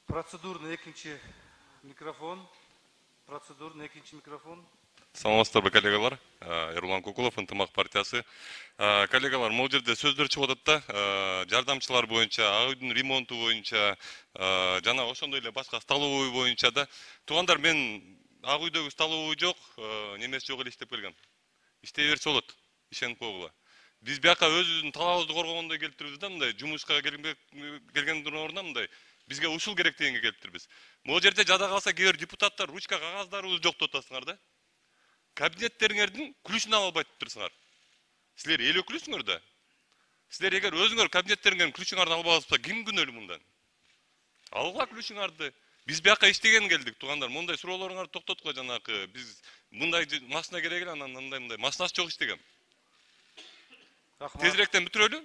Процедурный экинчи микрофон. Процедурный экинчи микрофон. Саламатсыздарбы коллегалар. Эрлан Кукулов, ынтымак партиясы. Коллегалар, могул жерде сөздөр чыгып атат да, жардамчылар боюнча, ак үйдүн ремонту боюнча, жана ошондой эле башка столовый боюнча да. Туугандар, мен ак үйдөгү столовый жок, немеси жок эле иштеп келгем. Иштей берсе болот, ишенип койгула. Биз бияка өзүбүздүн талабыбызды коргогондой келип турбуз да, мындай жумушка келгендин ордуна мындай бизге ушул керек дегенге келип турбуз. Могул жерде жада калса кээ бир депутаттар ручка кагаздарыбызды жок деп атасыңар да. Кабинеттериңердин ключун ала албай турсуңар. Силер эл өкүлүсүңөр да. Силер эгер өзүңөр кабинеттериңердин ключуңарды албай алса, ким күнөөлүү мындан? Алгыла ключуңарды. Биз бияка иштеген келдик, туугандар. Мындай суроолоруңарды токтоткула жанакы. Биз мындай машина керек эле, анан мындай машинасы жок иштегем. Тезирээктен бүтүрөлү.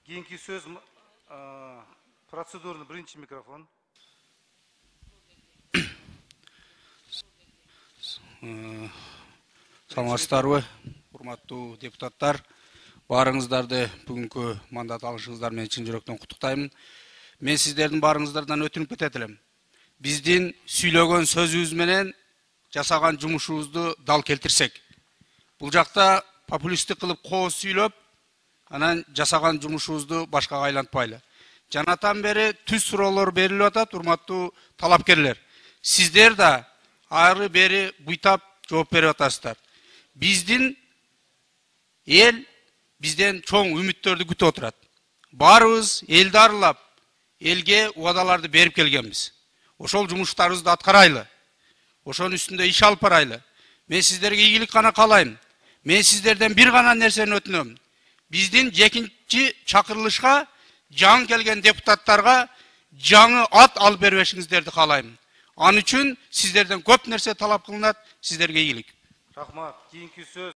Кийинки сөз процедурный биринчи микрофон. Саламатсыздарбы, урматтуу депутаттар. Баарыңыздарды бүгүнкү мандат алышыңыздар менен чын жүрөктөн куттуктаймын. Мен сиздердин баарыңыздардан өтүнүп кетет элем. Биздин сүйлөгөн сөзүбүз менен жасаган жумушубузду дал келтирсек. Бул жакта популисттик кылып кооз сүйлөп, анан жасаган жумушубузду башкага айлантпайлы. Жанатан бери түз суроолор берилип атат, урматтуу талапкерлер. Сиздер да ары бери буйтап жооп берип атасыздар. Биздин эл бизден чоң үмүттөрдү күтүп отурат. Баарыбыз элди аралап, элге убадаларды берип келгенбиз. Ошол жумуштарыбызды аткарайлы. Ошонун үстүндө иш алып барайлы. Мен сиздерге ийгилик гана каалайм. Мен сиздерден бир гана нерсени өтүнөм. Биздин экинчи чакырылышка жаңы келген депутаттарга жаңы ат алып бербешиңиздерди каалайм. Анын үчүн сиздерден көп нерсе талап кылынат. Сиздерге ийгилик. Рахмат. Кийинки сөз